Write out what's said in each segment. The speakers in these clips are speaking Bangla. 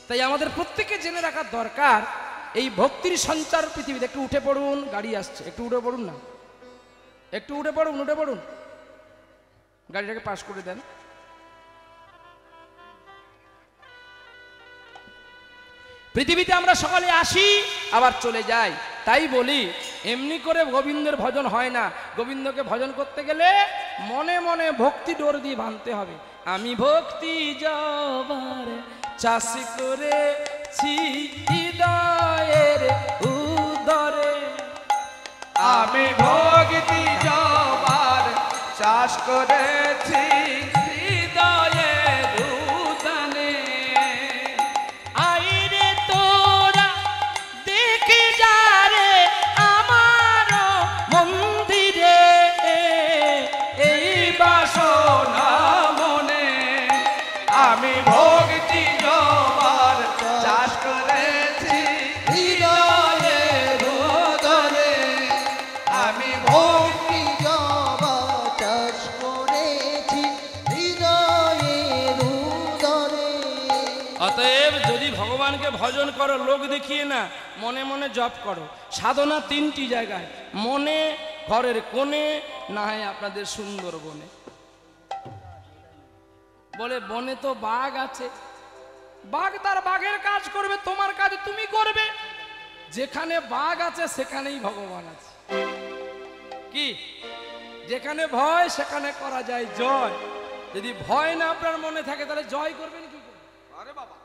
তাই আমাদের প্রত্যেকে জেনে রাখা দরকার এই ভক্তির সঞ্চার পৃথিবীতে। একটু উঠে পড়ুন, গাড়ি আসছে, একটু উঠে পড়ুন না, একটু উঠে পড়ুন, উঠে পড়ুন, গাড়িটাকে পাস করে দেন। পৃথিবীতে আমরা সকালে আসি আবার চলে যাই, তাই বলি এমনি করে গোবিন্দের ভজন হয় না। গোবিন্দকে ভজন করতে গেলে মনে মনে ভক্তি ডোর দিয়ে বাঁধতে হবে। আমি ভক্তি জবার চাষ করেছি হৃদয়ের উদরে, আমি ভক্তি জবার চাষ করেছি হৃদয়ের উদানে। আইরে তোরা দেখে যা রে আমার মন্দিরে, এই বাসনা মনে আমি ভক্তি জবার চাষ করেছি হৃদয়ের উদরে। আমি ভক্তি জবার চাষ করেছি হৃদয়ের উদরে। অতএব যদি ভগবানকে ভজন করো লোক দেখিয়ে না, মনে মনে জপ করো। সাধনা তিনটি জায়গায়, মনে, ঘরের কোণে, না হয় আপনাদের সুন্দর বনে। বলে বনে তো বাঘ আছে, বাঘ তার বাঘের কাজ করবে, তোমার কাজ তুমি করবে। যেখানে বাঘ আছে সেখানেই ভগবান আছে। কি যেখানে ভয় সেখানে করা যায় জয়। যদি ভয় না আপনার মনে থাকে তাহলে জয় করবেন কি করে? আরে বাবা,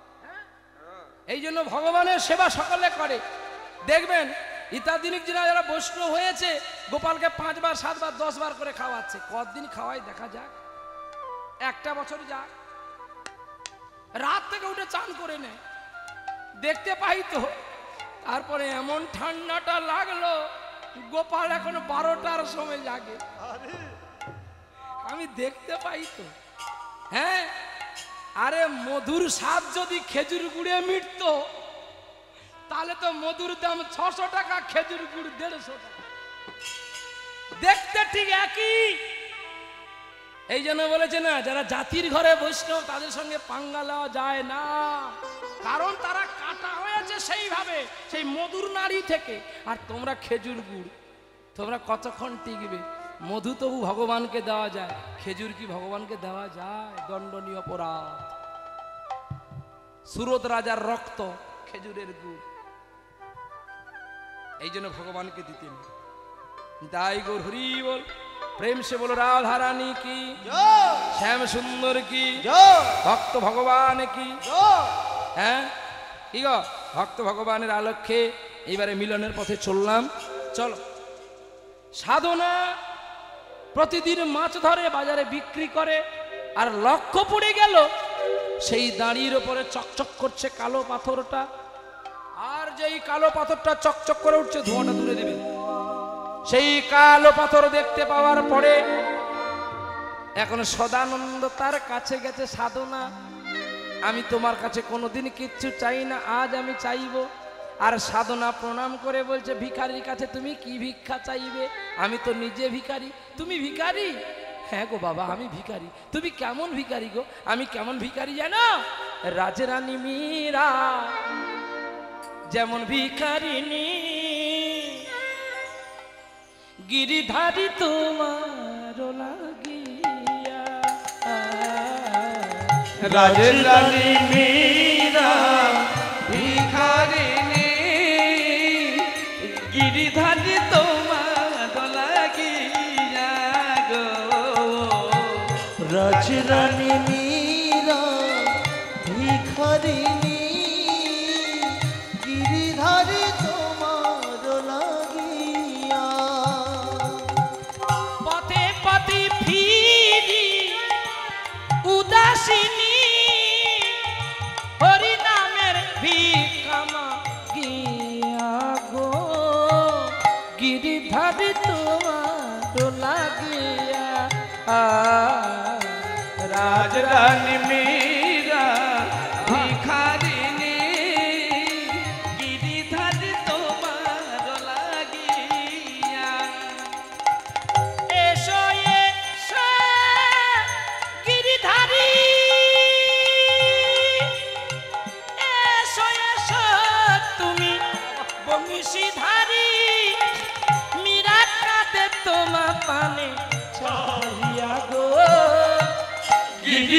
এই জন্য ভগবানের সেবা সকলে করে। দেখবেন ইত্যাদিনিক যারা বৈষ্ণব হয়েছে গোপালকে 5 বার 7 বার 10 বার করে খাওয়াচ্ছে। কতদিন খাওয়াই দেখা যাক, একটা বছর যাক, রাত থেকে উঠে চান করে নেয়, দেখতে পাই তো। তারপরে এমন ঠান্ডাটা লাগলো, গোপাল এখন 12টার সময় জাগে, আমি দেখতে পাই তো। হ্যাঁ, আরে মধুর স্বাদ যদি খেজুর গুড়ে মিটতো তাহলে তো মধুর দাম 600 টাকা, খেজুর গুড় 150 টাকা, দেখতে ঠিক একই। এই জন্য বলেছে না, যারা জাতির ঘরে বৈষ্ণব তাদের সঙ্গে পাঙ্গা লওয়া যায় না, কারণ তারা কাটা হয়েছে সেইভাবে, সেই মধুর নাড়ি থেকে। আর তোমরা খেজুর গুড়, তোমরা কতক্ষণ টিকবে? মধু তবু ভগবানকে দেওয়া যায়, খেজুর কি ভগবানকে দেওয়া যায়? দণ্ডনীয় অপরাধ। সুরত রাজার রক্ত খেজুরের গুড়, এই জন্য ভগবানকে দিতেন। তাই গৌর হরি বল, প্রেম সে বলো রাধা রানী কি, শ্যাম সুন্দর কি, ভক্ত ভগবান কি। হ্যাঁ কি গো, ভক্ত ভগবানের আলক্ষ্যে এইবারে মিলনের পথে চললাম। চলো, সাধনা প্রতিদিন মাছ ধরে বাজারে বিক্রি করে, আর লক্ষ্য পড়ে গেল সেই দাঁড়ির ওপরে চকচক করছে কালো পাথরটা, আর যেই কালো পাথরটা চকচক করে উঠছে ধোঁয়াটা তুলে দেবে। সেই কালো পাথর দেখতে পাওয়ার পরে এখন সদানন্দ তার কাছে গেছে, সাধনা আমি তোমার কাছে কোনোদিন কিচ্ছু চাই না, আজ আমি চাইবো। আর সাধনা প্রণাম করে বলছে, ভিখারির কাছে তুমি কি ভিক্ষা চাইবে? আমি তো নিজে ভিখারি। তুমি ভিখারি? হ্যাঁ গো বাবা আমি ভিখারি। তুমি কেমন ভিখারি গো? আমি কেমন ভিখারি জানো? রাজরানী মীরা যেমন ভিখারিনী, গিরিধারী তোমার লাগিয়া। রাজরানী মীরা ভিখারিনী, গিরিধারী তোমার লাগিয়া গো। রাজরানী মীরা ভিখারিনী, গিরিধারী তোমার লাগিয়া। পথে পথে ফিরি উদাসিনী, হরি নামের ভিক্ষা মাগিয়া গো, গিরিধারী তোমার লাগিয়া। রাজরানী মীরা ভিখারিনী, গিরিধারী তোমার লাগিয়া। এসো এসো গিরিধারী,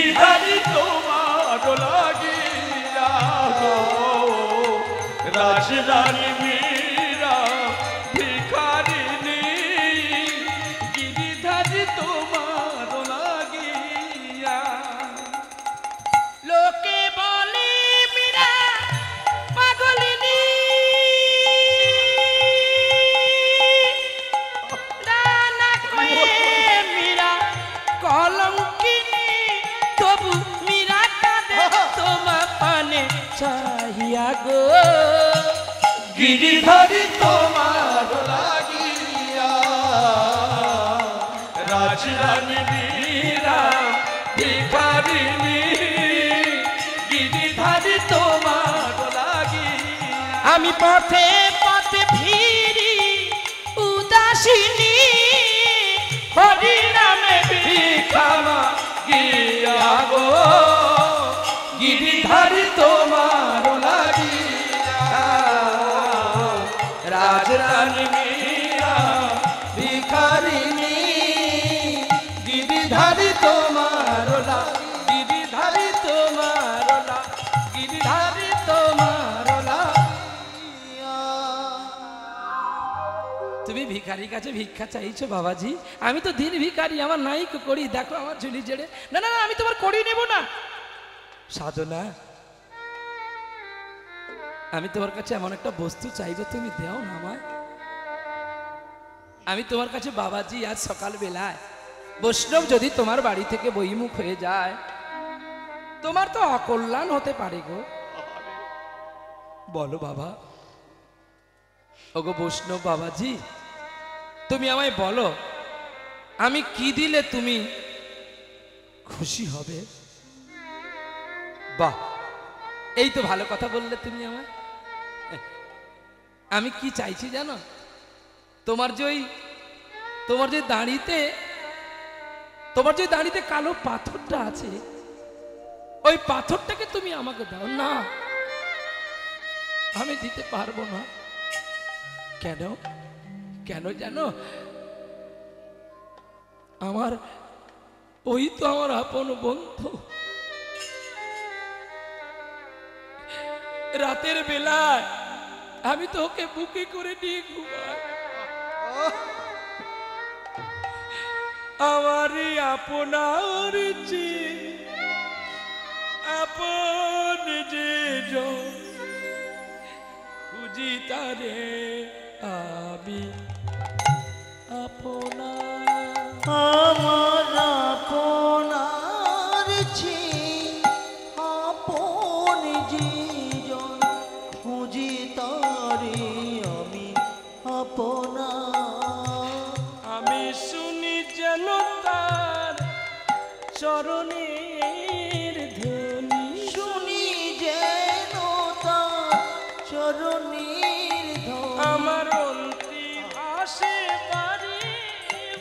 গিরিধারী তোমার লাগিয়া গো রাজরানী মীরা ভিখারিণী গিরিধারী তোমার লাগিয়া লোকে বলে মীরা পাগলিনী রানা কয়ে মীরা কলঙ্কিনী তবু মীরা কাঁদে তোমার পানে চাহিয়া গো গিরিধারী তোমার লাগিয়া রাজরানী মীরা ভিখারিণী গিরিধারী তোমার লাগিয়া আমি পথে পথে ফিরি উদাসিনী হরি নামে ভিখামা গিয়া গো গিরিধারী তোমার লাগিয়া রাজরানী মীরা ভিখারিণী গিরিধারী তোমার গিরিধারী তোমার গিরিধারী তোমার তুমি ভিখারির কাছে ভিক্ষা চাইছো বাবাজি আমি তো দিন ভিখারি আমার নাই করি দেখো আমার ঝুলি জেড়ে না না না আমি তোমার করি নেব না সাধনা আমি তোমার কাছে এমন একটা বস্তু চাইবো তুমি দেও না আমায় আমি তোমার কাছে বাবাজি আজ সকাল বেলায় বৈষ্ণব যদি তোমার বাড়ি থেকে বহিমুখ হয়ে যায় তোমার তো অকল্যাণ হতে পারে গো বলো বাবা ওগো বৈষ্ণব বাবাজি তুমি আমায় বলো আমি কি দিলে তুমি খুশি হবে বাহ এই তো ভালো কথা বললে তুমি আমায় আমি কি চাইছি জানো তোমার যে দাঁড়িতে কালো পাথরটা আছে ওই পাথরটাকে তুমি আমাকে দাও না আমি দিতে পারবো না কেন কেন জানো আমার ওই তো আমার আপন বন্ধু রাতের বেলায় আমি তো ওকে বুকে করে নিয়ে ঘুমাই আমার আপনার আপন যে খুঁজি তারে আমি আপনার আমার আপনার আপন জীজন খুঁজি তারে আমি আপনার আমি শুনি যেন তার চরণের ধ্বনি শুনি যেন তার চরণের ধ্বনি আমার অন্তি আসে বাড়ি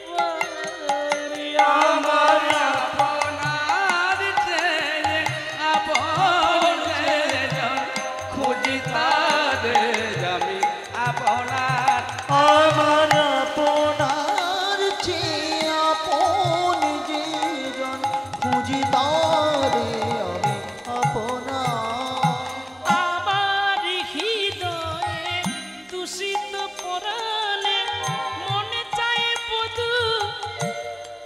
বাড়ি আমার আপনার ছেলে আপন ছেলেজন খুঁজি তারে আমি আপনার আমার আপনার আপন জীজন খুঁজি তারে আমি আপনার আমার হৃদয়ে দূষিত পরাণে মনে চায় বধু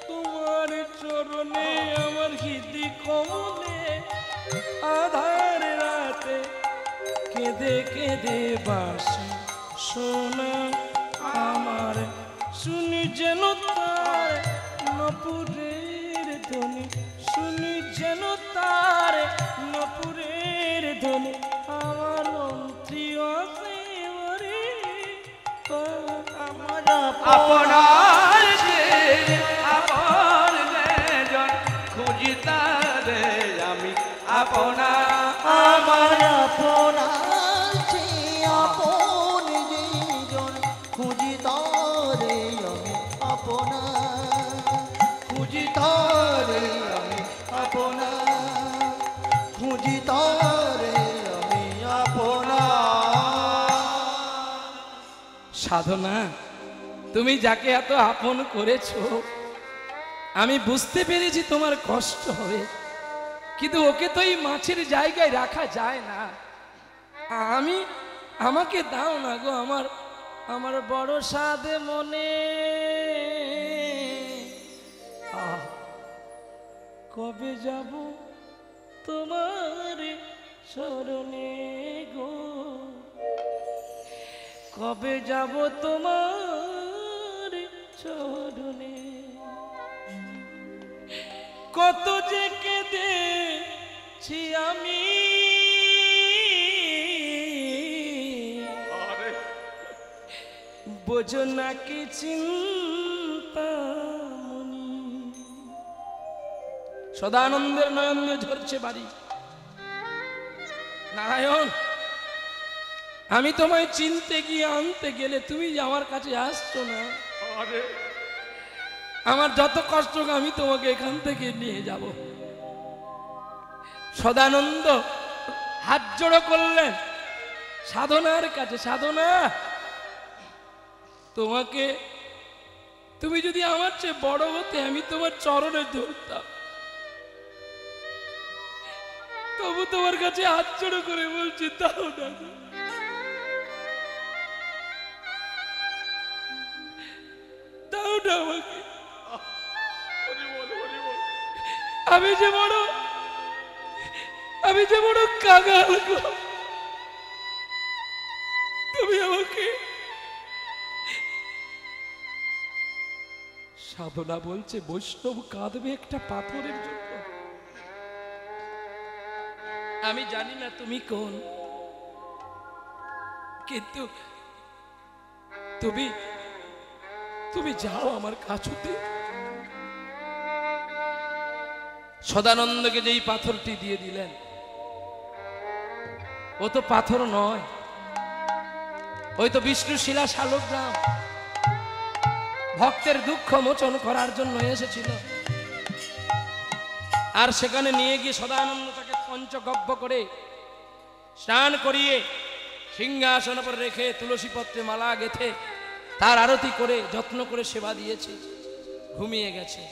তোমার চরণে আমার হৃদি কমলে আধার রাতে কেঁদে কেঁদে বাসি সোনা আমার শুনি যেন তার নপুরের ধ্বনি শুনি যেন তার নপুরের ধ্বনি আমার অন্ত্রীয় আমার আপনার ছেলে আপন ছেলেজন খুঁজি তারে আমি আপনার আমার আপনার আপন জীজন খুঁজি তারে আমি আপনার খুঁজি তারে আমি আপনার খুঁজি তারে আমি আপনার সাধনা তুমি যাকে এত আপন করেছো আমি বুঝতে পেরেছি তোমার কষ্ট হবে কিন্তু ওকে তো এই মাছের জায়গায় রাখা যায় না। আমাকে দাও না গো, আমার বড় সাধে মনে কবে যাব তোমার শরণে গো, কবে যাব তোমার চরণে। কত যে কেঁদেছি আমি, বোঝো না কি চিন্তামণি। সদানন্দের নয়ন ঝরছে বাড়ি। নারায়ণ, আমি তোমায় চিনতে গিয়ে আনতে গেলে তুমি আমার কাছে আসছো না। আমার যত কষ্ট আমি তোমাকে এখান থেকে নিয়ে যাব। সদানন্দ হাত জোড়ো করলেন সাধনার কাছে, সাধনা তোমাকে, তুমি যদি আমার চেয়ে বড় হতে আমি তোমার চরণে ধরতাম। তবু তোমার কাছে হাত জোড়ো করে বলছি তাও না, তাও না আমাকে। আমি যে বড় কাঙাল গো, তুমি আমাকে। সাধনা বলছে বৈষ্ণব কাঁদবে একটা পাথরের জন্য। আমি জানি না তুমি কোন, কিন্তু তুমি যাও আমার কাছুতে। সদানন্দকে যেই পাথরটি দিয়ে দিলেন, ও তো পাথর নয়, ওই তো বিষ্ণু শিলা শালগ্রাম, ভক্তের দুঃখ মোচন করার জন্য এসেছিল। আর সেখানে নিয়ে গিয়ে সদানন্দ তাকে পঞ্চগব্য করে স্নান করিয়ে সিংহাসন উপর রেখে তুলসী পত্রে মালা গেথে তার আরতি করে যত্ন করে সেবা দিয়েছে। ঘুমিয়ে গেছে।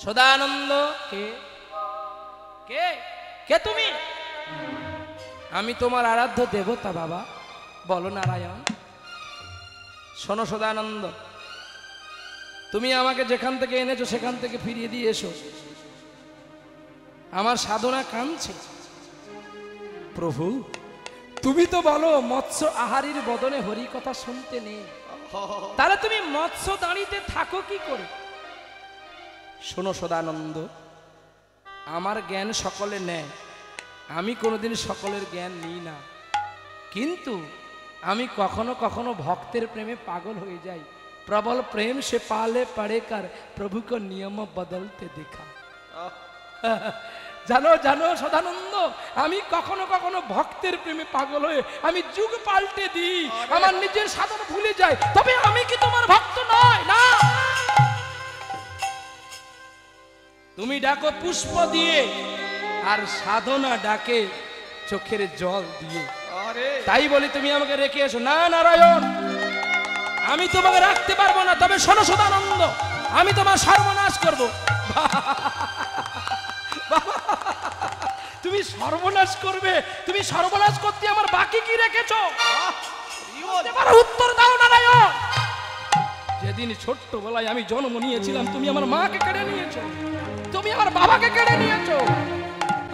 সদানন্দ কে কে কে তুমি? আমি তোমার আরাধ্য দেবতা বাবা। বলো নারায়ণ। শোনো সদানন্দ, তুমি আমাকে যেখান থেকে এনেছো সেখান থেকে ফিরিয়ে দিয়ে এসো। আমার সাধনা কাঁদছে। প্রভু, তুমি তো বলো মৎস্য আহারীর বদনে হরি কথা শুনতে নেই, তাহলে তুমি মৎস্য দাঁড়িতে থাকো কি করে? শোনো সদানন্দ, আমার জ্ঞান সকলে নেয়, আমি কোনোদিন সকলের জ্ঞান নিই না, কিন্তু আমি কখনো কখনো ভক্তের প্রেমে পাগল হয়ে যাই। প্রবল প্রেম সে পালে পড়ে কার প্রভু কো নিয়ম বদলতে দেখা। জানো জানো সদানন্দ, আমি কখনো কখনো ভক্তের প্রেমে পাগল হয়ে আমি যুগ পাল্টে দিই, আমার নিজের সাধনা ভুলে যাই। তবে আমি কি তোমার ভক্ত নয়? না, তুমি ডাকো পুষ্প দিয়ে আর সাধনা ডাকে চোখের জল দিয়ে। তাই বলি তুমি আমাকে রেখে এসো। না নারায়ণ, আমি তোমাকে রাখতে পারবো না। তবে শোনো সদানন্দ, আমি তোমার সর্বনাশ করবো। তুমি সর্বনাশ করবে? তুমি সর্বনাশ করতে আমার বাকি কি রেখেছো? উত্তর দাও নারায়ণ। যেদিন ছোট্টবেলায় আমি জন্ম নিয়েছিলাম তুমি আমার মাকে কেড়ে নিয়েছো, তুমি আমার বাবাকে কেড়ে নিয়েছো,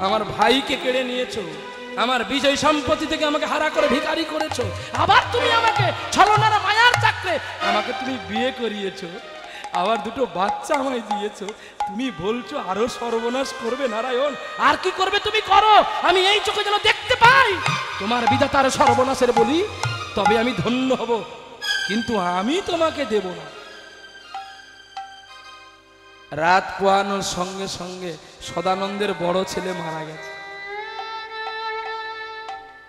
আমার ভাইকে কেড়ে নিয়েছো, আমার বিজয় সম্পত্তি থেকে আমাকে হারা করে ভিখারি করেছো। আবার তুমি আমাকে ছলনার মায়ার চাকরে আমাকে তুমি বিয়ে করিয়েছো, আবার দুটো বাচ্চা আমায় দিয়েছো। তুমি বলছো আরো সর্বনাশ করবে নারায়ণ। আর কি করবে তুমি করো, আমি এই চোখে যেন দেখতে পাই তোমার বিধাতার সর্বনাশের বলি, তবে আমি ধন্য হব, কিন্তু আমি তোমাকে দেব না। রাত পোয়ানোর সঙ্গে সঙ্গে সদানন্দের বড় ছেলে মারা গেছে।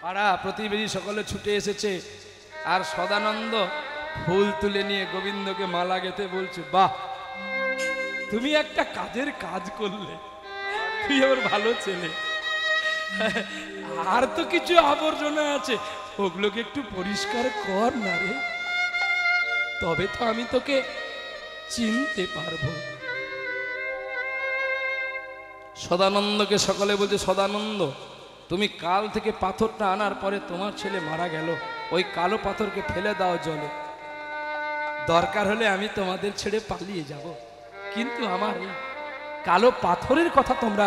পাড়া প্রতিবেশী সকলে ছুটে এসেছে, আর সদানন্দ ফুল তুলে নিয়ে গোবিন্দকে মালা গেতে বলছে, বাহ, তুমি একটা কাজের কাজ করলে, তুই আমার ভালো ছেলে। আর তো কিছু আবর্জনা আছে, ওগুলোকে একটু পরিষ্কার কর না রে, তবে তো আমি তোকে চিনতে পারবো। সদানন্দকে সকলে বলছে, সদানন্দ তুমি কাল থেকে পাথরটা আনার পরে তোমার ছেলে মারা গেল, ওই কালো পাথরকে ফেলে দাও জলে, দরকার হলে আমি তোমাদের ছেড়ে পালিয়ে যাব, কিন্তু আমার এই কালো পাথরের কথা তোমরা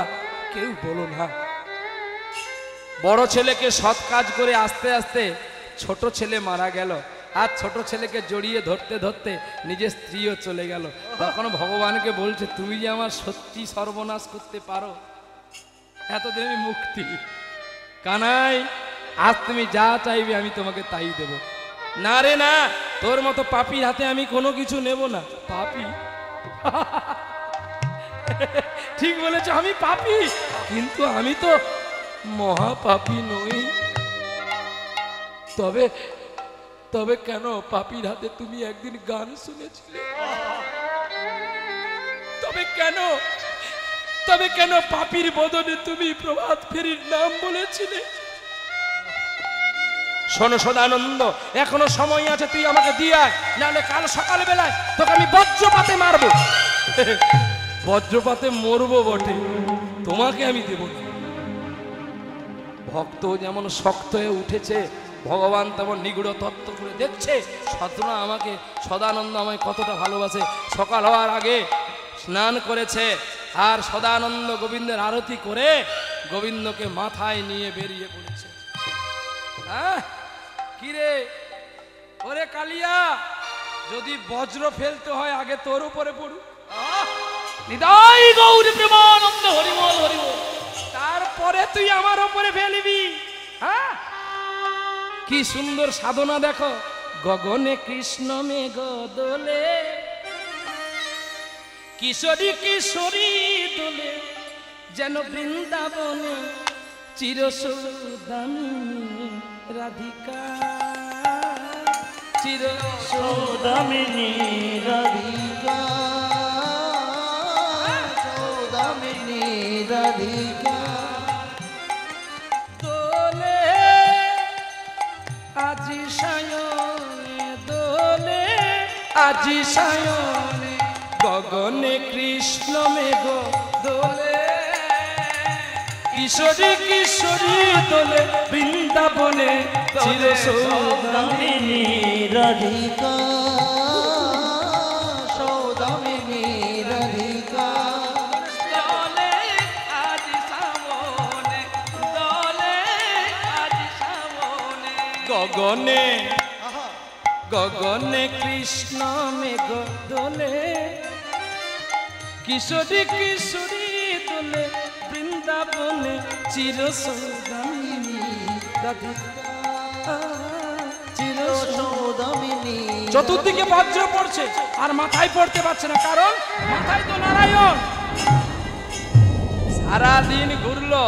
কেউ বলো না। বড় ছেলেকে সৎ কাজ করে আস্তে আস্তে ছোট ছেলে মারা গেল, আর ছোট ছেলেকে জড়িয়ে ধরতে ধরতে নিজের স্ত্রীও চলে গেল। তখন ভগবানকে বলছে, তুমি যে আমার সত্যি সর্বনাশ করতে পারো, এতদিন আমি মুক্তি, কানাই আজ তুমি যা চাইবে আমি তোমাকে তাই দেব। না রে না, তোর মতো পাপীর হাতে আমি কোনো কিছু নেব না। পাপী? ঠিক বলেছ, আমি পাপী, কিন্তু আমি তো মহাপাপী নই। তবে তবে কেন পাপীর হাতে তুমি একদিন গান শুনেছিলে? তবে কেন পাপীর বদনে তুমি প্রভাত ফেরির নাম বলেছিলে? শোনো সদানন্দ, এখনো সময় আছে, তুই আমাকে দিয়ে আয়, নাহলে কাল সকাল বেলায় তোকে আমি বজ্রপাতে মারবো। বজ্রপাতে মরবো বটে, তোমাকে আমি দেব না। ভক্ত যেমন শক্ত হয়ে উঠেছে, ভগবান তেমন নিগুড় তত্ত্ব করে দেখছে সদানন্দ আমায় কতটা ভালোবাসে। সকাল হওয়ার আগে স্নান করেছে, আর সদানন্দ গোবিন্দের আরতি করে গোবিন্দকে মাথায় নিয়ে বেরিয়ে পড়েছে। কিরে ওরে কালিয়া, যদি বজ্র ফেলতে হয় আগে তোর উপরে পড়ু। নিতাই গৌর প্রেমানন্দ, হরি বল হরি বল। তারপরে তুই আমার উপরে ফেলবি। হ্যাঁ, কি সুন্দর সাধনা দেখো। গগনে কৃষ্ণ মেঘ দোলে, কিশোরী কিশোরী দোলে, যেন বৃন্দাবনে চিরসৌদামিনী রাধিকা, চিরসৌদামিনী রাধিকা, সৌদামিনী রাধিকা। দোলে আজি সায়নে, দোলে আজি সায়নে, গগনে কৃষ্ণ মেঘ দোলে, কিশোরী কিশোরী দোলে, বৃন্দাবনে চিরসৌদামিনী রাধিকা, সৌদামিনী রাধিকা। দোলে আজ শ্রাবণে, দোলে আজ শ্রাবণে, গগনে গগনে কৃষ্ণ মেঘ দোলে, কিশোরী কিশোরী দোলে, বৃন্দাবনে চিরসৌদামিনী রাধিকা, চিরসৌদামিনী। চতুর্দিকে বজ্র পড়ছে আর মাথায় পড়তে পারছে না, কারণ মাথায় তো নারায়ণ। সারাদিন ঘুরলো,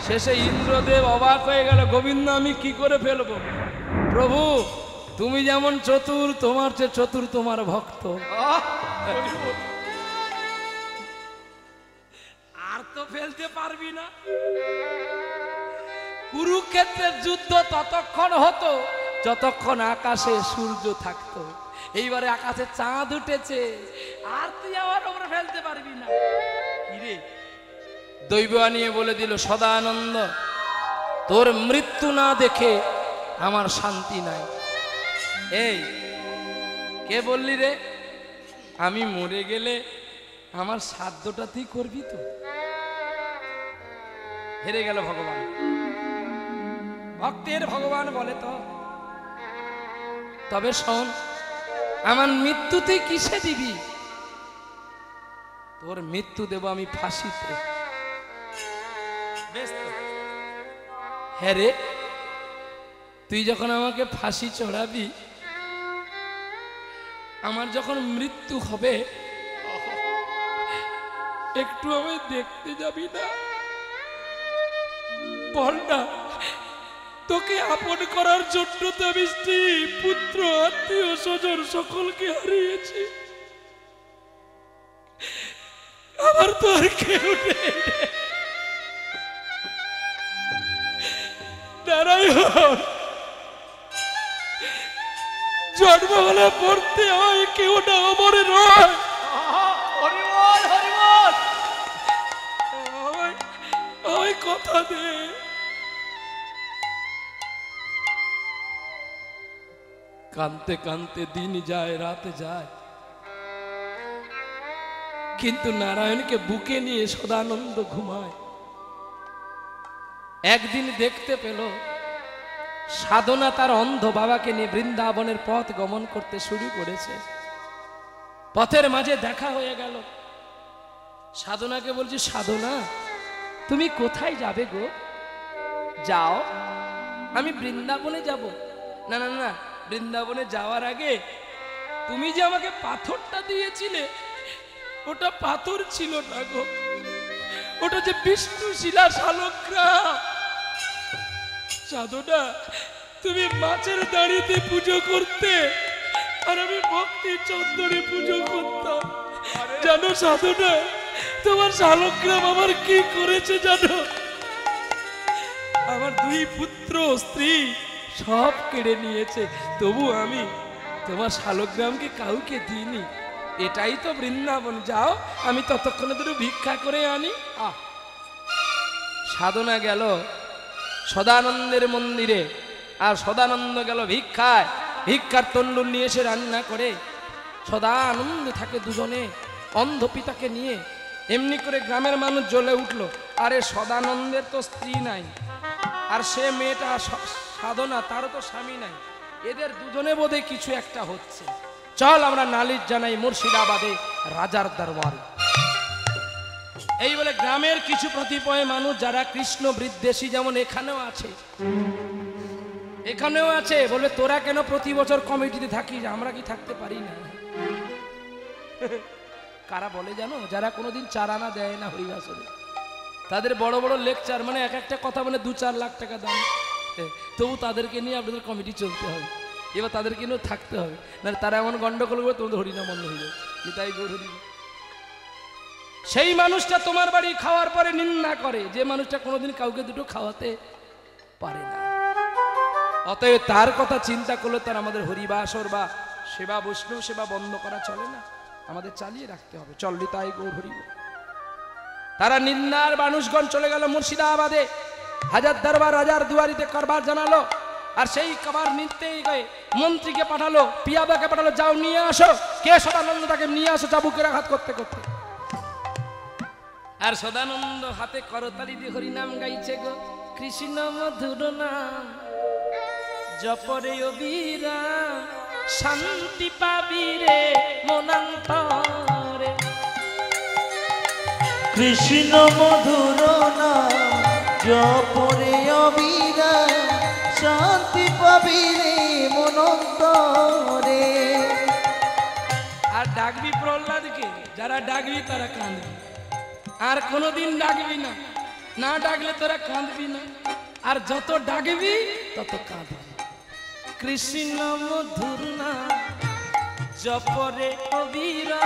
শেষে ইন্দ্রদেব অবাক হয়ে গেল, গোবিন্দ আমি কি করে ফেলবো? প্রভু তুমি যেমন চতুর, তোমার চেয়ে চতুর তোমার ভক্ত। আর তো ফেলতে পারবি না। কুরুক্ষেত্রের যুদ্ধ ততক্ষণ হতো যতক্ষণ আকাশে সূর্য থাকতো। এইবারে আকাশে চাঁদ উঠেছে, আর তুই আমার উপরে ফেলতে পারবি না। কিরে, দৈব নিয়ে বলে দিল, সদানন্দ তোর মৃত্যু না দেখে আমার শান্তি নাই। এই কে বললি রে আমি মরে গেলে আমার সাধ্যটা তুই করবি তো? হেরে গেল ভগবান। ভক্তের ভগবান বলে তো, তবে শোন, আমার মৃত্যু তুই কিসে দিবি? তোর মৃত্যু দেব আমি ফাঁসিতে। বেশ তো, হ্যাঁ রে, তুই যখন আমাকে ফাঁসি চড়াবি, আমার যখন মৃত্যু হবে একটু আমায় দেখতে যাবি না? বল না, তোকে আপন করার জন্য তো আমি স্ত্রী পুত্র আত্মীয় স্বজন সকলকে হারিয়েছি, আমার তো আর কেউ নেই। নারায়ণ, জন্ম হলে পড়তে হয়, কেউ না অমরে নয়। হরি বল হরি বল। আমায় কথা দে। কানতে কানতে দিন যায়, রাত যায়, কিন্তু নারায়ণকে বুকে নিয়ে সদানন্দ ঘুমায়। একদিন দেখতে পেল সাধনা তার অন্ধ বাবাকে নিয়ে বৃন্দাবনের পথ গমন করতে শুরু করেছে। পথের মাঝে দেখা হয়ে গেল। সাধনাকে বলছি, সাধনা তুমি কোথায় যাবে গো? যাও, আমি বৃন্দাবনে যাব। না না না, বৃন্দাবনে যাওয়ার আগে তুমি যে আমাকে পাথরটা দিয়েছিলে, ওটা পাথর ছিল না গো, ওটা যে বিষ্ণু শিলা শালগ্রাম। সাধনা, তুমি মাছের দাড়িতে পুজো করতে আর আমি ভক্তি চন্দনে পুজো করতাম। জানো সাধনা, তোমার শালগ্রাম আমার কি করেছে জানো? আমার দুই পুত্র স্ত্রী সব কেড়ে নিয়েছে, তবু আমি তোমার শালগ্রামকে কাউকে দিইনি। এটাই তো বৃন্দাবন। যাও, আমি ততক্ষণে দুটো ভিক্ষা করে আনি। সাধনা গেল সদানন্দের মন্দিরে, আর সদানন্দ গেল ভিক্ষায়। ভিক্ষার তন্ডুল নিয়ে এসে রান্না করে সদানন্দ থাকে দুজনে অন্ধ পিতাকে নিয়ে। এমনি করে গ্রামের মানুষ জ্বলে উঠলো, আরে সদানন্দের তো স্ত্রী নাই, আর সে মেয়েটা সাধনা, তারও তো স্বামী নাই, এদের দুজনে বোধে কিছু একটা হচ্ছে। চল আমরা নালিশ জানাই মুর্শিদাবাদে রাজার দরবারে। এই বলে গ্রামের কিছু প্রতিপয় মানুষ যারা কৃষ্ণ বিদ্বেষী, যেমন এখানেও আছে, এখানেও আছে, বলবে তোরা কেন প্রতি বছর কমিটিতে থাকিস, আমরা কি থাকতে পারি না? কারা বলে জানো? যারা কোনোদিন চারানা দেয় না হরিবাসরে, তাদের বড় বড় লেকচার, মানে এক একটা কথা মানে 2-4 লাখ টাকা দাম, তবু তাদেরকে নিয়ে আপনাদের কমিটি চলতে হবে, এবার তাদেরকে নিয়েও থাকতে হবে, না তারা এমন গন্ডগোল করে তোমাদের হরিনাম বন্ধ হয়ে যাবে। তাই গৌর হরি। সেই মানুষটা তোমার বাড়ি খাওয়ার পরে নিন্দা করে, যে মানুষটা কোনোদিন কাউকে দুটো খাওয়াতে পারে না। অতএব তার কথা চিন্তা করলে তার আমাদের হরিবাসর বা সেবা, বৈষ্ণব সেবা বন্ধ করা চলে না, আমাদের চালিয়ে রাখতে হবে। চল তাই গৌর হরি। তারা নিন্দার মানুষগণ চলে গেল মুর্শিদাবাদে, হাজার দরবার রাজার দুয়ারিতে করবার জানালো। আর সেই কবার নিতেই গিয়ে মন্ত্রীকে পাঠালো, পিয়াদাকে পাঠালো, যাও নিয়ে আসো, কে সদানন্দ তাকে নিয়ে আসো চাবুকের আঘাত করতে করতে। আর সদানন্দ হাতে করতালি দিয়ে হরিনাম গাইছে গো, কৃষ্ণ মধুর নাম জপরে অবিরা, শান্তি পাবি রে মনান্তরে। কৃষ্ণ মধুর নাম জপরে অবিরা, শান্তি পাবি রে মনন্তরে। আর ডাকবি প্রহ্লাদকে, যারা ডাকবি তারা কাঁদবি, আর কোনোদিন ডাকবি না, না ডাকলে তোরা কাঁদবি না, আর যত ডাকবি তত কাঁদবি। কৃষ্ণ মধুর নাম জপরে অবিরা,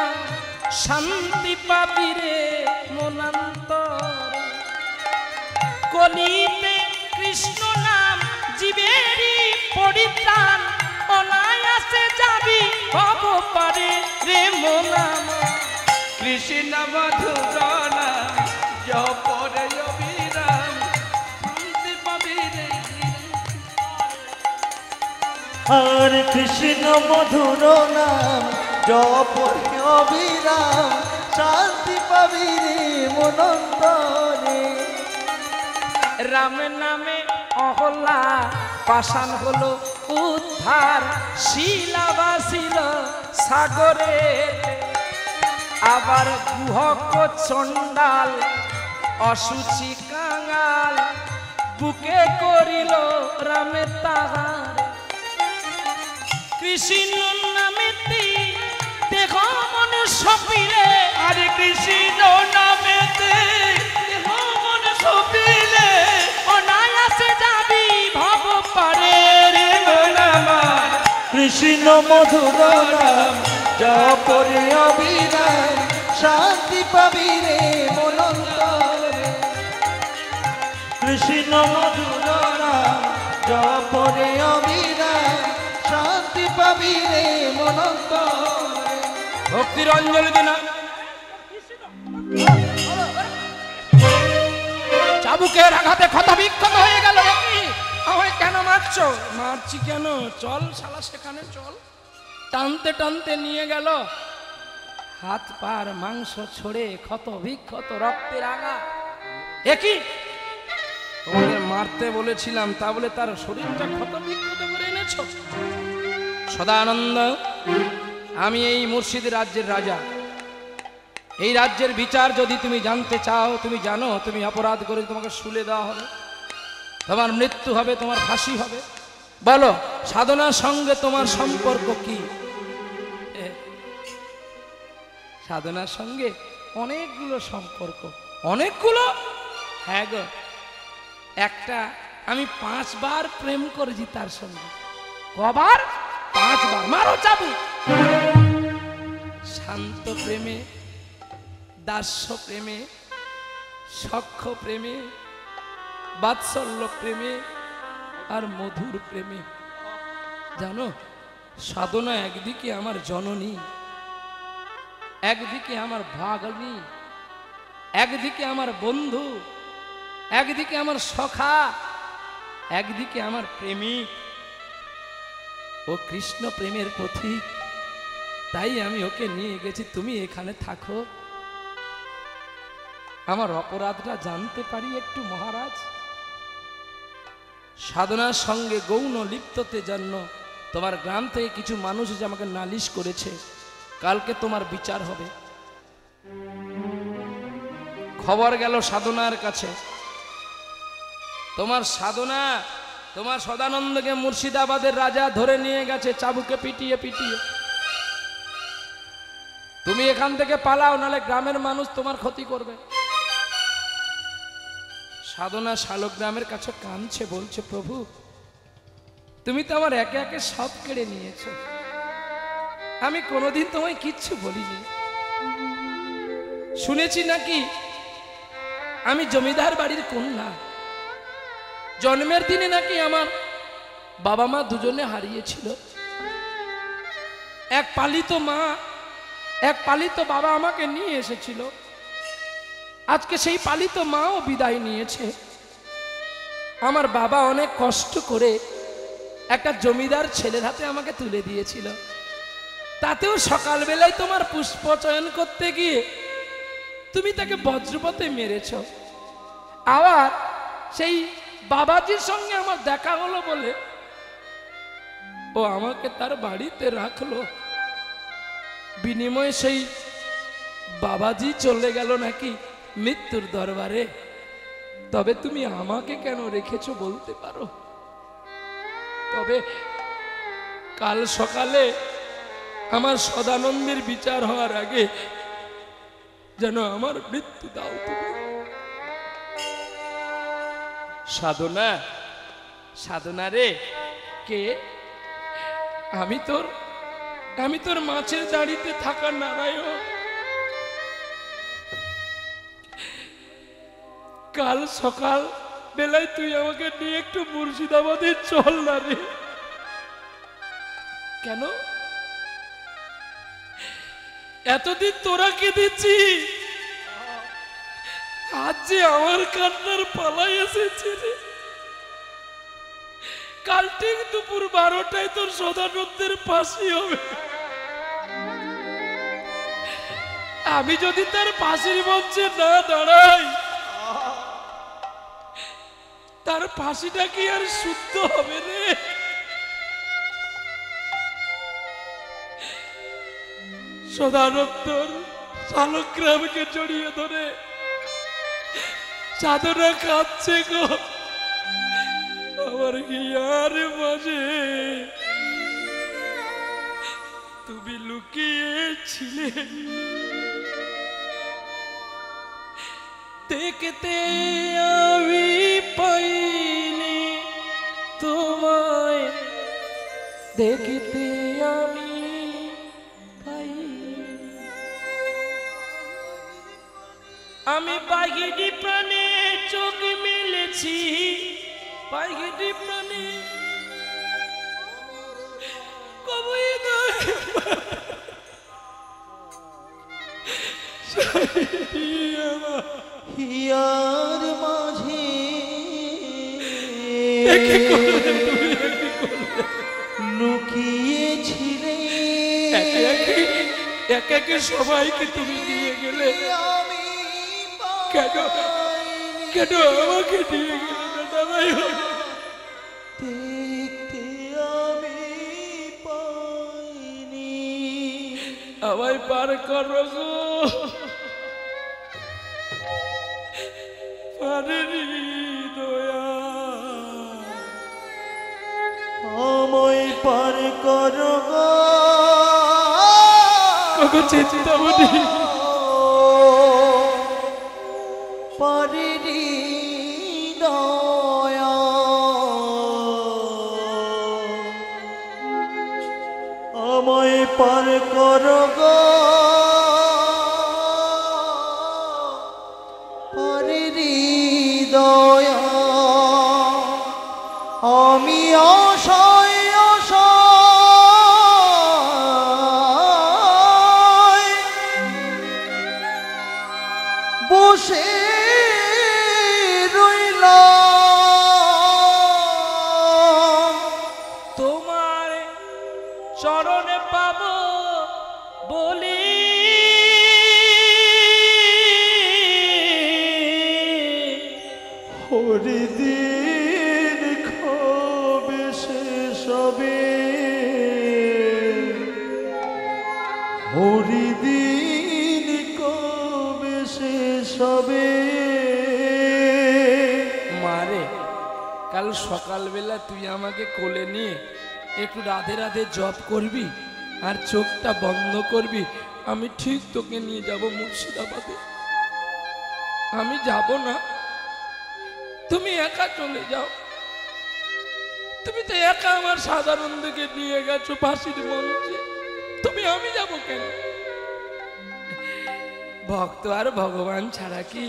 শান্তি পাবি রে মনান্তরে। কলিতে কৃষ্ণ নাম জীবেরই পরিত্রাণ, অনায়াসে যাবি ভব পারে রে মনাম। কৃষ্ণ মধুর নাম জপরে অবিরা, শান্তি পাবি রে। আর কৃষ্ণ মধুর নাম জপরে অবিরাম, শান্তি পাবি রে মনন্তরে। রাম নামে অহলা পাষাণ হলো উদ্ধার, শিলাবাসিল সাগরে। আবার গুহক চণ্ডাল অসুচি কাঙাল, বুকে করিল রামের তাহার। কৃষ্ণ নামেতে দেহ মন সপিলে, আরে কৃষ্ণ নামেতে দেহ মন সপিলে, অনায়াসে যাবি ভব পারে রে মনামা। কৃষ্ণ মধুর নাম জপরে অবিরাম, শান্তি পাবি রে মনন্তরে। কৃষ্ণ মধুর নাম জপরে অবিরাম, শান্তি পাবি রে মনন্তরে। ভক্তির অঞ্জলি দিনা চাবুকের আঘাতে ক্ষত বিক্ষত হয়ে গেল। কি আমায় কেন মারছো? মারছি কেন? চল শালা সেখানে চল। টানতে টানতে নিয়ে গেল, হাত পার মাংস ছড়ে ক্ষত বিক্ষত, রক্তের আগা। একই তোমাদের মারতে বলেছিলাম, তা বলে তার শরীরটা ক্ষত বিক্ষত করে এনেছো? সদানন্দ, আমি এই মুর্শিদ রাজ্যের রাজা। এই রাজ্যের বিচার যদি তুমি জানতে চাও, তুমি জানো তুমি অপরাধ করে তোমাকে শুলে দেওয়া হবে, তোমার মৃত্যু হবে, তোমার ফাঁসি হবে। বলো সাধনার সঙ্গে তোমার সম্পর্ক কি? সাধনার সঙ্গে অনেকগুলো সম্পর্ক। অনেকগুলো? হ্যাঁ গো, একটা আমি 5 বার প্রেম করেছি তার সঙ্গে। কবার? 5 বার। মারো চাবু। শান্ত প্রেমে, দাস্য প্রেমে, সখ্য প্রেমে, বাৎসল্য প্রেমে আর মধুর প্রেমে। জানো সাধনা একদিকে আমার জননী, একদিকে আমার ভাগ্নী, একদিকে আমার বন্ধু, একদিকে আমার সখা, একদিকে আমার প্রেমিক। ও কৃষ্ণ প্রেমের পথিক, তাই আমি ওকে নিয়ে গেছি। তুমি এখানে থাকো, আমার অপরাধটা জানতে পারি একটু মহারাজ। সাধনার সঙ্গে গৌণ লিপ্ততে জন্য তোমার গ্রাম থেকে কিছু মানুষ যে আমাকে নালিশ করেছে, কালকে তোমার বিচার হবে। খবর গেল সাধনার কাছে, তোমার সাধনা তোমার সদানন্দকে মুর্শিদাবাদের রাজা ধরে নিয়ে গেছে চাবুকে পিটিয়ে পিটিয়ে। তুমি এখান থেকে পালাও, নালে গ্রামের মানুষ তোমার ক্ষতি করবে। সাধনা শালগ্রামের কাছে কাঁদছে, বলছে প্রভু তুমি তো আমার একে একে সব কেড়ে নিয়েছো, আমি কোনোদিন তোমায় কিচ্ছু বলিনি। শুনেছি নাকি আমি জমিদার বাড়ির কন্যা, জন্মের দিনে নাকি আমার বাবা মা দুজনে হারিয়েছিল। এক পালিত মা, এক পালিত বাবা আমাকে নিয়ে এসেছিল। আজকে সেই পালিত মাও বিদায় নিয়েছে। আমার বাবা অনেক কষ্ট করে একটা জমিদার ছেলের হাতে আমাকে তুলে দিয়েছিল, তাতেও সকালবেলায় তোমার পুষ্প চয়ন করতে গিয়ে তুমি তাকে বজ্রপথে মেরেছ। আবার সেই বাবাজির সঙ্গে আমার দেখা হলো বলে ও আমাকে তার বাড়িতে রাখলো। বিনিময়ে সেই বাবাজি চলে গেল নাকি মৃত্যুর দরবারে। তবে তুমি আমাকে কেন রেখেছো বলতে পারো? তবে কাল সকালে আমার সদানন্দের বিচার হওয়ার আগে যেন আমার মৃত্যু দাও তুমি। সাধনা, সাধনা রে, কে? আমি তোর মাছের দাড়িতে থাকা নারায়ণ। কাল সকাল বেলায় তুই আমাকে নিয়ে একটু মুর্শিদাবাদে চল না রে। কেন? এতদিন তোরা কে দিচ্ছি, আজ যে আমার কান্নার পালাই এসেছে রে। কাল ঠিক দুপুর 12টায় তোর সদানন্দের ফাঁসি হবে। আমি যদি তার ফাঁসির মঞ্চে না দাঁড়াই, তার ফাঁসিটা কি আর শুদ্ধ হবে রে? সদানন্দর শালগ্রামকে জড়িয়ে ধরে সাধনা কাঁদছে গো। আমার হিয়ার মাঝে তুমি লুকিয়েছিলে, দেখতে আমি পাইনি তোমায়, দেখতে আমি পাইনি। আমি বাঘিনী প্রাণে চোখ মেলেছি, বাঘিনী প্রাণে কবই হিয়ার মাঝে কি করলে তুমি? কি করলে? লুকিয়েছিলে একে একে একে একে সবাইকে তুমি নিয়ে গেলে। আমি কেন কেন আমাকে নিয়ে গেলে দাদা ভাই? দেখতে আমি পাইনি। আমায় পার করো গো, পারেনি দয়া। আমায় পার করো গো চিন্তামণি, পারিনি দয়া। আমায় পার করো গো পারিনি দয়া। আমি অসহায় অসহায় বসে রইলাম। তোমার চরণে পাবো বলি হরিদিন খবে শেষ হবে, হরিদিন কবে শেষ হবে। মারে, কাল সকালবেলা তুই আমাকে কোলে নিয়ে একটু রাধে রাধে জপ করবি আর চোখটা বন্ধ করবি। আমি ঠিক তোকে নিয়ে যাব মুর্শিদাবাদে। আমি যাব না, তুমি একা চলে যাও। তুমি তো একা আমার সাধারণকে নিয়ে গেছো ফাঁসির মঞ্চে, তুমি আমি যাব কেন? ভক্ত আর ভগবান ছাড়া কি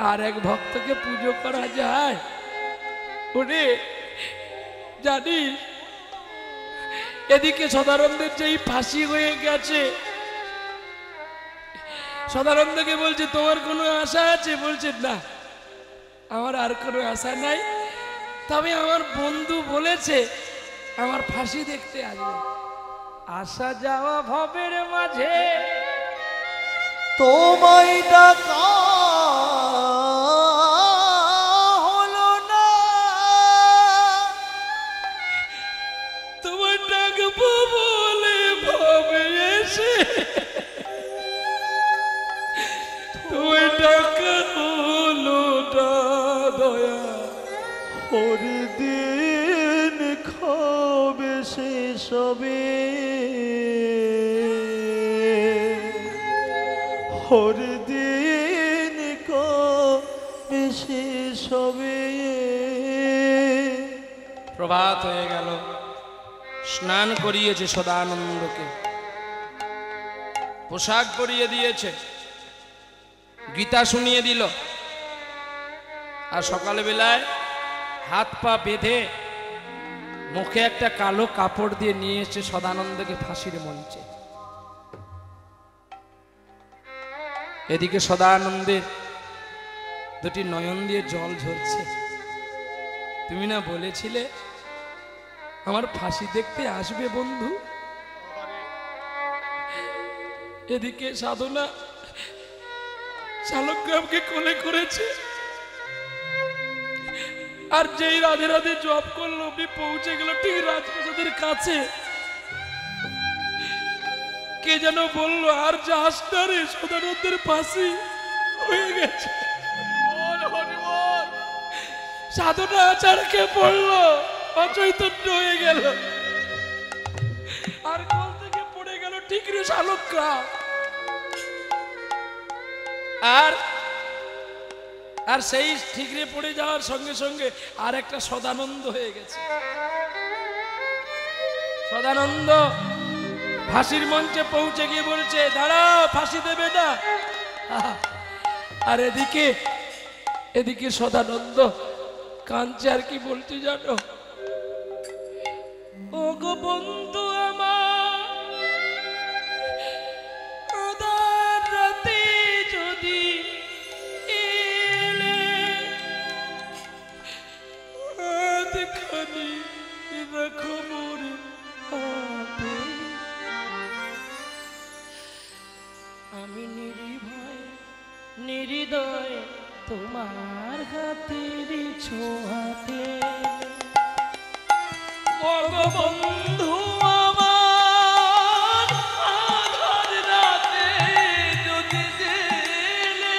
আর এক ভক্তকে পুজো করা যায়? ওরে জানিস, এদিকে সদানন্দের যেই ফাঁসি হয়ে গেছে, সদানন্দকে বলছে তোমার কোনো আশা আছে? বলছে না, আমার আর কোনো আশা নাই, তবে আমার বন্ধু বলেছে আমার ফাঁসি দেখতে আসবে। আসা যাওয়া ভবের মাঝে তোমায় ডাকা হলো না, তোমার ডাকবো বলে ভবে এসে তোমার ডাকা হলো না দয়া। হরিদিন খবে শেষ হবে, হরিদিন কবে শেষ হবে। প্রভাত হয়ে গেল, স্নান করিয়েছে সদানন্দকে, পোশাক পরিয়ে দিয়েছে, গীতা শুনিয়ে দিল, আর সকালবেলায় হাত পা বেঁধে মুখে একটা কালো কাপড় দিয়ে নিয়ে এসে সদানন্দকে ফাঁসির মঞ্চে। এদিকে সদানন্দের দুটি নয়ন দিয়ে জল ঝরছে। তুমি না বলেছিলে আমার ফাঁসি দেখতে আসবে বন্ধু? এদিকে সাধনা শালগ্রামকে কোলে করেছে, আর যেই রাধে রাধে জপ করলো অব্দি পৌঁছে গেল ঠিক রাজপ্রসাদের কাছে। কে যেন বললো আর যাস না রে, সদানন্দের ফাঁসি হয়ে গেছে। সাধনা আচারকে বললো, অচৈতন্য হয়ে গেল, আর কোল থেকে পড়ে গেল ঠিক রে শালগ্রাম। আর আর সেই ঠিকরে পড়ে যাওয়ার সঙ্গে সঙ্গে আর একটা সদানন্দ হয়ে গেছে। সদানন্দ ফাঁসির মঞ্চে পৌঁছে গিয়ে বলছে দাঁড়াও, ফাঁসি দেবে না। আর এদিকে এদিকে সদানন্দ কাঁদছে, আর কি বলছে জানো? ও গো বন্ধু আমার, আধার রাতে যদি এলে হাতখানি রাখো মোর হাতে। আমি নির্ভয় নির্দয় তোমার হাতের ছোঁয়াতে। বঙ্গবন্ধু আমার আধার রাতে যদি জেলে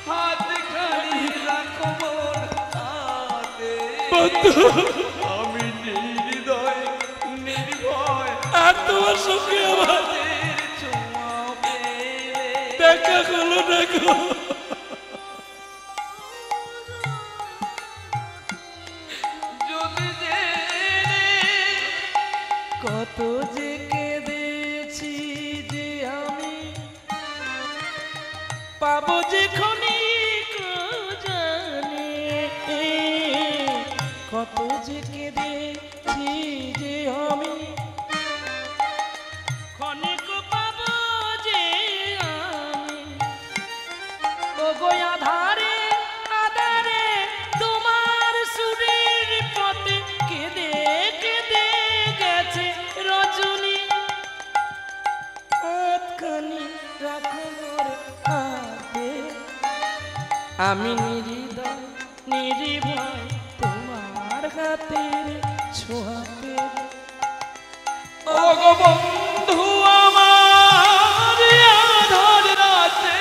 হাতখানি রাখো মোর হাতে। আমি নির্দয় নির্ভয় আর তোমার সঙ্গে আমার দেখা হলো না গো। কত যে কেঁদেছি যে আমি পাবো যে ক্ষণিক জানে। কত যে কেঁদেছি যে আমি ক্ষণিক পাবো যে আমি। ও গো আধারে আধারে তোমার সুরের পথে কেঁদে কেঁদে গেছে রজনী। হাতখানি রাখো মোর হাতে। আমি নির্দয় নির্ভয় তোমার হাতের ছোঁয়াতে। ও গো বন্ধু আমার আধার রাতে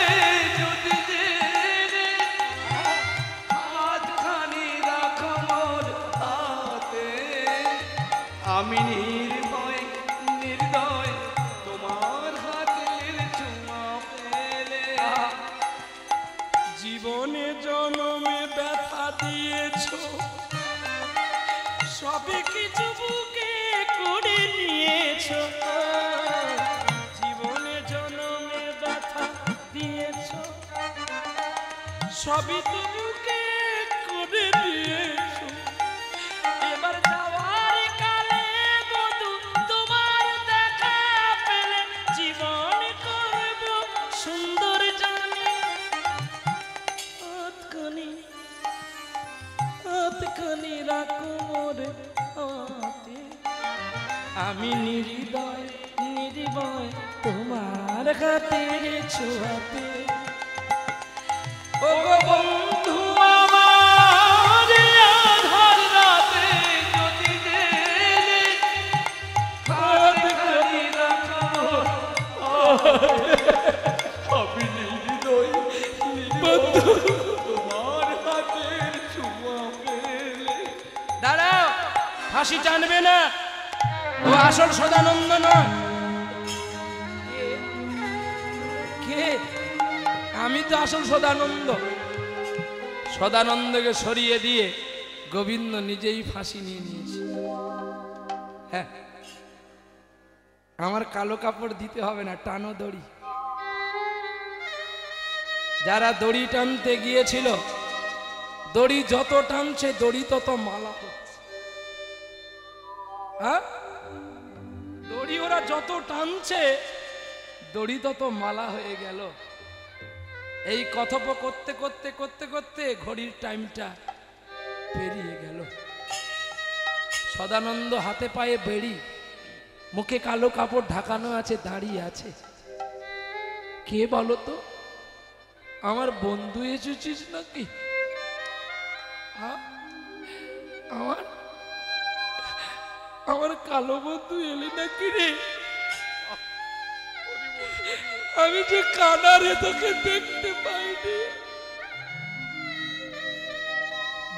যদি জেলে হাতখানি রাখো মোর হাতে। আমি নির্ভয় নির্দয় তোমার হাতের ছোঁয়া পেলে। জীবনে জন্মে ব্যথা দিয়েছো, সবে কিছু বুকে করে নিয়েছো। জীবনে জন্মে ব্যথা দিয়েছো, সবই তো বুকে করে নিয়েছো। এবার যাওয়ার কালে বধূ তোমার দেখা পেলে জীবন করব সুন্দর জানি। হাতখানি হাতখানি রাখো মোর হাতে। আমি নির্দয় নির্ভয় তোমার হাতের ছোঁয়াতে। ও গো বন্ধু আমার আধার রাতে যদি জেলে হাতখানি রাখো মোর হাতে। আমি নির্দয় নির্ভয় তোমার হাতের ছোঁয়া পেলে। দাঁড়াও, ফাঁসি টানবে না, ও আসল সদানন্দ নয়। কে? আমি তো আসল সদানন্দ। সদানন্দকে সরিয়ে দিয়ে গোবিন্দ নিজেই ফাঁসি নিয়ে নিয়েছে। হ্যাঁ, আমার কালো কাপড় দিতে হবে না, টানো দড়ি। যারা দড়ি টানতে গিয়েছিল, দড়ি যত টানছে দড়ি তত মালা হচ্ছে। হ্যাঁ, দড়ি ওরা যত টানছে দড়ি তত মালা হয়ে গেল। এই কথোপ করতে করতে করতে করতে ঘড়ির টাইমটা পেরিয়ে গেল। সদানন্দ হাতে পায়ে বেড়ি, মুখে কালো কাপড় ঢাকানো আছে, দাঁড়িয়ে আছে। কে বলো তো? আমার বন্ধু এসেছিস নাকি? আমার আমার কালো বন্ধু এলি নাকি রে? আমি যে কানারে তোকে দেখতে পাইনি।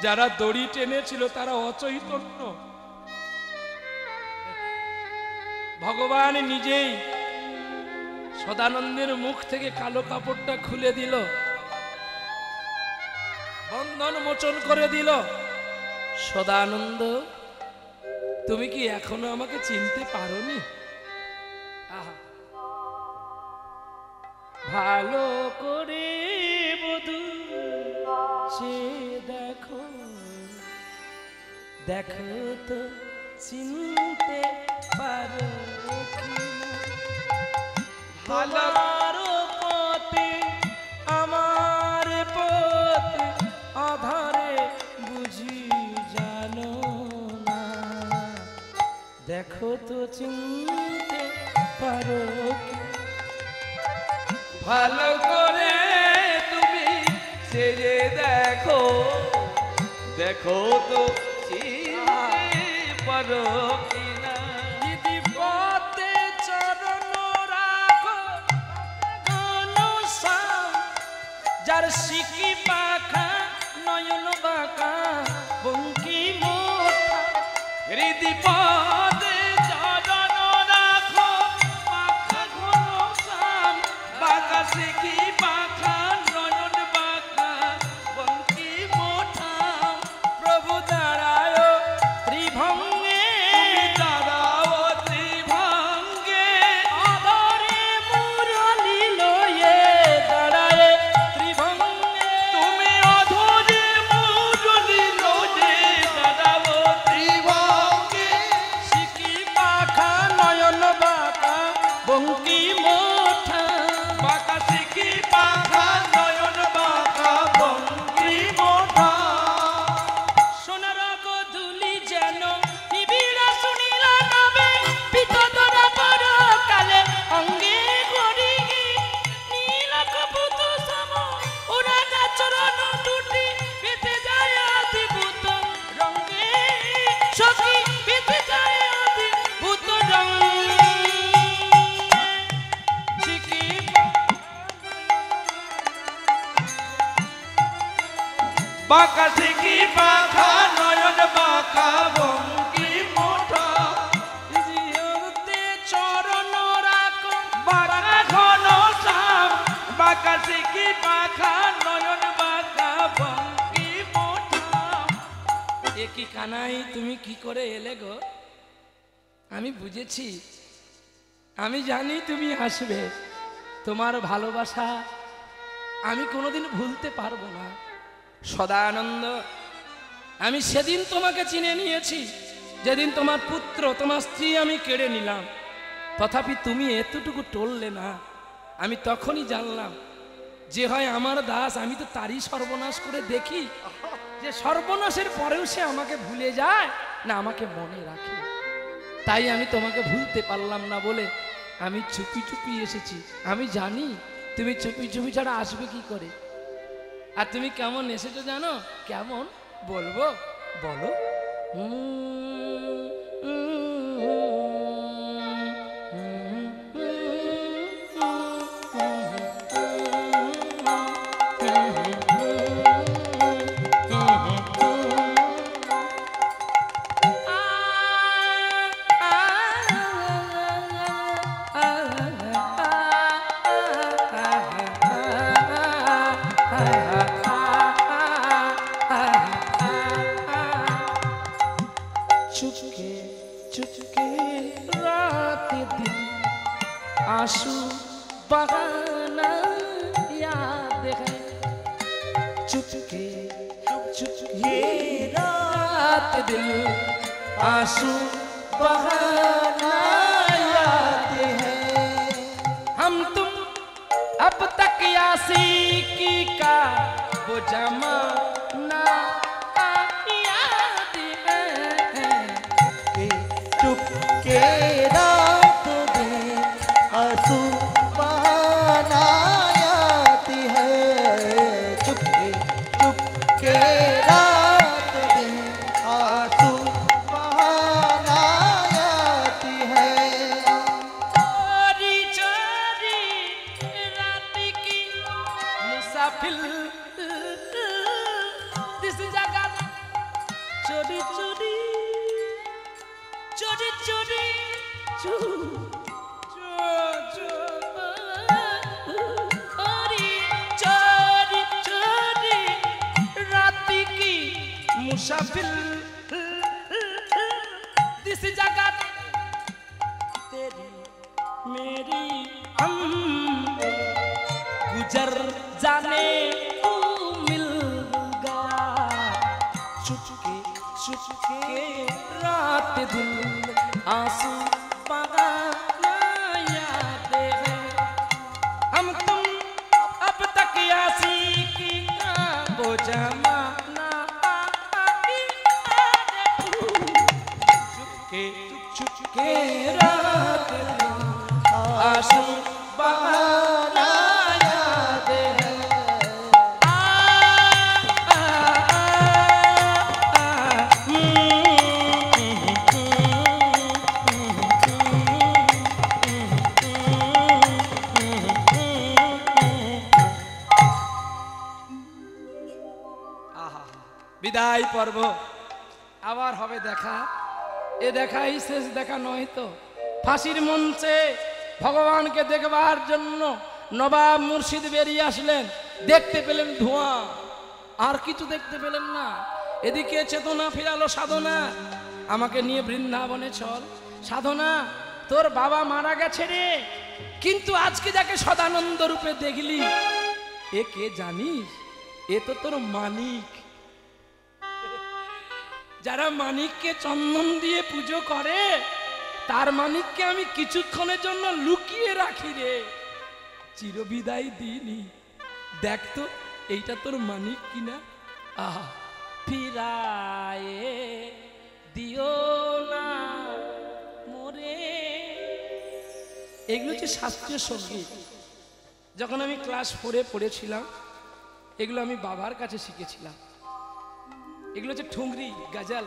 যারা দড়ি টেনেছিল তারা অচৈতন্য। ভগবান নিজেই সদানন্দের মুখ থেকে কালো কাপড়টা খুলে দিল, বন্ধন মোচন করে দিল। সদানন্দ, তুমি কি এখনো আমাকে চিনতে পারোনি? আহা, ভালো করে বধূ সে দেখো, দেখো তো চিনতে পারো কি? তোমার পথে আমার পথ আধারে বুঝি দেখো তো চিনতে পারো কি? ভালো করে তুমি ছেড়ে দেখো, দেখো তো চিনতে পারো কিনা। দিদি পথে চরণ রাখো যার শিকি পাখা নয়ন বাঁকা বঙ্কি মোটা। হৃদি পদে চরণ রাখো পাখা ঘন শ্যাম বাঁকা শিকি পাখা নয়ন বাঁকা বঙ্কি মোটা। প্রভু দাঁড়ায় ত্রিভঙ্গে, দাঁড়াও ত্রিভঙ্গে আদরে মুরলি লয়ে দাঁড়ায় ত্রিভঙ্গে। তুমি অধরে মুরলি লয়ে দাঁড়াও ত্রিভঙ্গে। শিকি পাখা নয়ন বাঁকা বঙ্কি মোটা, বাঁকা শিকি পাখা নয়ন বাঁকা বঙ্কি মোটা। সোনার গধূলি যেন নিবিড় শুনিল নবে পিতদরা পর কালে অঙ্গে ঘড়ি নীল কপুত সম উড়াটা চরণ দুটি পেতে যায় অধিভূত রঙ্গে। সখী পেতে যায় অধিভূত রঙ্গে। শিকি বাঁকা শিকি পাখা নয়ন বাঁকা বঙ্কি মোটা। চরণ রাখো বাঁকা ঘন শ্যাম বাঁকা শিকি পাখা নয়ন বাঁকা বঙ্কি মোটা। এ কি কানাই, তুমি কি করে এলে গো? আমি বুঝেছি, আমি জানি তুমি আসবে। তোমার ভালোবাসা আমি কোনোদিন ভুলতে পারবো না। সদানন্দ, আমি সেদিন তোমাকে চিনে নিয়েছি যেদিন তোমার পুত্র তোমার স্ত্রী আমি কেড়ে নিলাম, তথাপি তুমি এতটুকু টললে না। আমি তখনই জানলাম যে হয় আমার দাস, আমি তো তারই সর্বনাশ করে দেখি যে সর্বনাশের পরেও সে আমাকে ভুলে যায় না আমাকে মনে রাখে। তাই আমি তোমাকে ভুলতে পারলাম না বলে আমি চুপি চুপি এসেছি। আমি জানি তুমি চুপি চুপি ছাড়া আসবে কি করে। আর তুমি কেমন এসেছো জানো? কেমন বলবো? বলো। चुपके चुपके रात दिन आंसू बहाना याद है। चुपके चुपके रात दिन आंसू बहाना याद है। हम तुम अब तक आशिकी का वो जमाना याद है। चुपके रात दिन आंसू बहाना याद है। चुपके चुपके रात दिन आंसू बहाना याद है। चोरी चोरी रात की मुसाफिर दिस जगह चोरी चोरी चोरी चोरी चोरी चोरी चोरी रात की मुसाफिर दिस जगह तेरी मेरी हम गुजर जाने तू मिल गया। चुपके चुपके रात दिन आंसू बहाना याद है। हम तुम अब तक आशिकी का वो जमाना चुपके চুপকে রাত आंसू बनाया दे বিদায় পর্ব আবার হবে দেখা। এ দেখাই শেষ দেখা নয় তো। ফাঁসির মঞ্চে ভগবানকে দেখবার জন্য নবাব মুর্শিদ বেরিয়ে আসলেন, দেখতে পেলেন ধোঁয়া, আর কিছু দেখতে পেলেন না। এদিকে চেতনা ফিরালো সাধনা, আমাকে নিয়ে বৃন্দাবনে চল। সাধনা, তোর বাবা মারা গেছে রে, কিন্তু আজকে যাকে সদানন্দ রূপে দেখলি এ কে জানিস? এ তো তোর মানিক। যারা মানিককে চন্দন দিয়ে পুজো করে তার মানিককে আমি কিছুক্ষণের জন্য লুকিয়ে রাখি রে, চিরবিদায় দিইনি। দেখ তো এইটা তোর মানিক কিনা। আহা, ফিরায়ে দিও না মোরে। এগুলো হচ্ছে শাস্ত্রীয় সঙ্গীত। যখন আমি ক্লাস 4-এ পড়েছিলাম এগুলো আমি বাবার কাছে শিখেছিলাম। এগুলো হচ্ছে ঠুংরি গাজাল।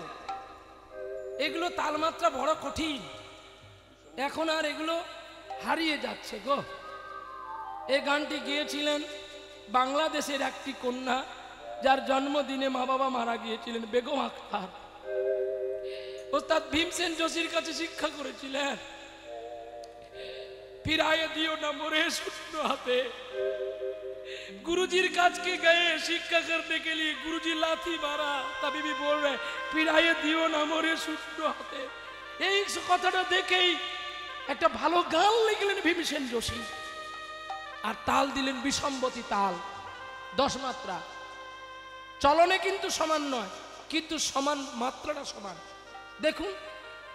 এগুলো তালমাত্রা বড় কঠিন, এখন আর এগুলো হারিয়ে যাচ্ছে গো। এই গানটি গিয়েছিলেন বাংলাদেশের একটি কন্যা, যার জন্মদিনে মা বাবা মারা গিয়েছিলেন, বেগম আক্তার। ওস্তাদ ভীমসেন যোশীর কাছে শিক্ষা করেছিলেন, ফিরায়ে দিও না মোরে শূন্য হাতে। गुरुजीर काज के गए शिक्षा करने के लिए, गुरुजी लाठी मारा, तभी भी बोल रहे फिराइए दियो ना मोरे शून्य हाथे। এই কথাটা দেখেই একটা ভালো গান লিখলেন ভীমসেন যোশী, আর তাল দিলেন বিষম্বতী তাল, 10 মাত্রা। চলনে কিন্তু সমান নয়, কিন্তু সমান মাত্রাটা সমান। দেখুন,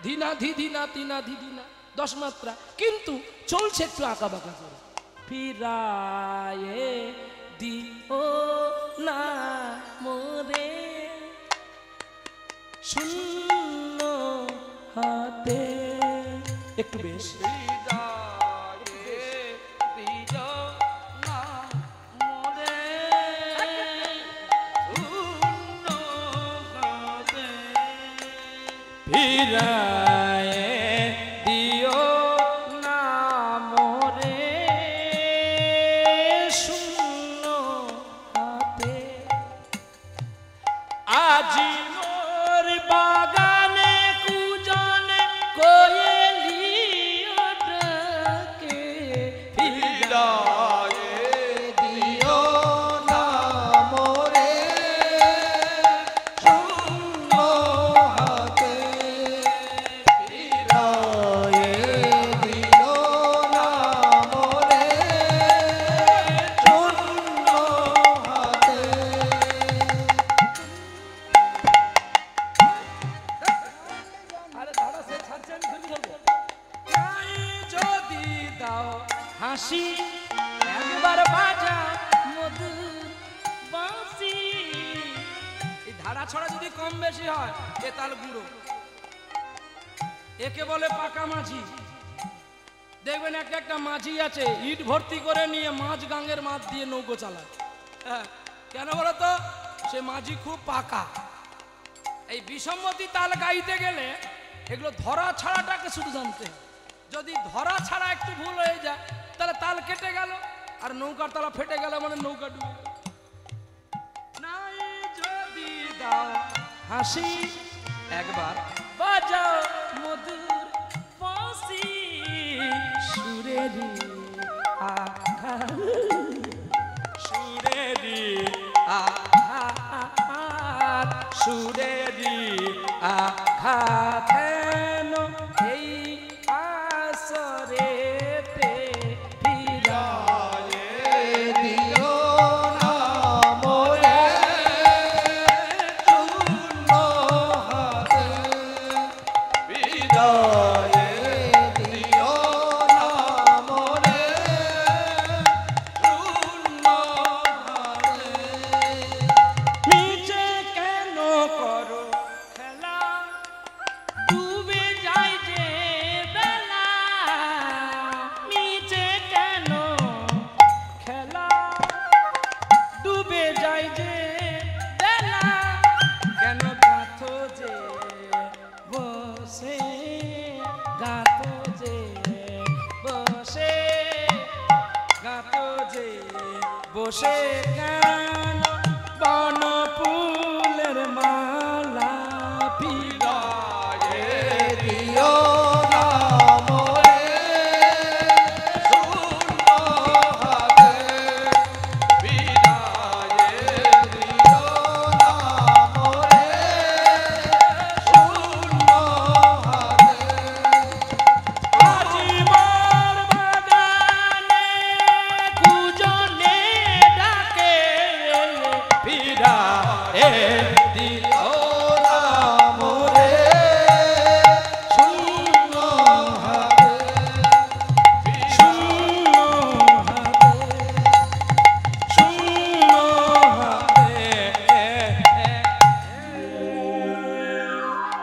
ধিনা ধি ধিনা তিনা ধি ধিনা 10 মাত্রা, কিন্তু চলছে একটু আঁকা বাঁকা করে। ফিরায়ে দিও না মোরে শূন্য হাতে। একটু বেশ। ফিরায়ে দিও না মোরে শূন্য হাতে। ফিরায়ে দিও না মোরে শূন্য হাতে। আজি মোর বাগানে কুজনে কোয়েলিও ডাকে। ফিরায়ে দিও না মোরে শূন্য হাতে। ফিরায়ে দিও না মোরে শূন্য হাতে। আরে দাদা সে ছাড়ছে, আমি ধরে ধরবো। নাই যদি দাও হাসি একবার বাজা মধুর বাঁশি। এই ধারা ছড়া যদি কম বেশি হয় এ তাল গুঁড়ো, একে বলে পাকা মাঝি। দেখবেন একটা একটা মাঝি আছে ইট ভর্তি করে নিয়ে মাছ গাঙ্গের মাছ দিয়ে নৌকো চালায়। হ্যাঁ, কেন বলো তো? সে মাঝি খুব পাকা। এই বিষম্মতি তাল গাইতে গেলে এগুলো ধরা ছাড়াটাকে শুধু জানতে হবে। যদি ধরা ছাড়া একটু ভুল হয়ে যায় তাহলে তাল কেটে গেল, আর নৌকার তালা ফেটে গেল, মানে নৌকা ডুবে গেল। নাই যদি দাও হাসি একবার বাজাও মধুর বাঁশি। সুরেরি আঘাত, সুরেরি আঘাত, সুরেরি আঘাত হেন এই আসরেতে। ফিরায়ে দিও না মোরে শূন্য হাতে। ফিরায়ে দিও না মোরে শূন্য হাতে। নিচে কেন করো খেলা, ডুবে যায় যে বসে কেন বন ফুলের মালা বিদায়ে দিও না মোরে শূন্য হাতে বিদায়ে দিও না মোরে শূন্য হাতে আজিবার বাগানে কুজনে ডাকে বিদায়ে দিও না মোরে শূন্য হাতে শূন্য হাতে শূন্য হাতে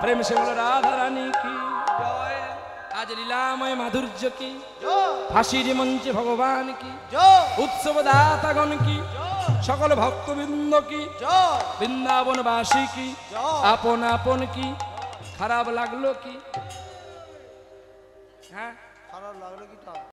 প্রেম সে বলো রাধা রানী কি জয় আজ লীলাময় মাধুর্য কি জয় ফাঁসির মঞ্চে ভগবান কি জয় উৎসব দাতাগণ কি সকল ভক্তবৃন্দ কি জয় বৃন্দাবনবাসী কি জয় আপন আপন কি খারাপ লাগলো কি হ্যাঁ খারাপ লাগলো কি তা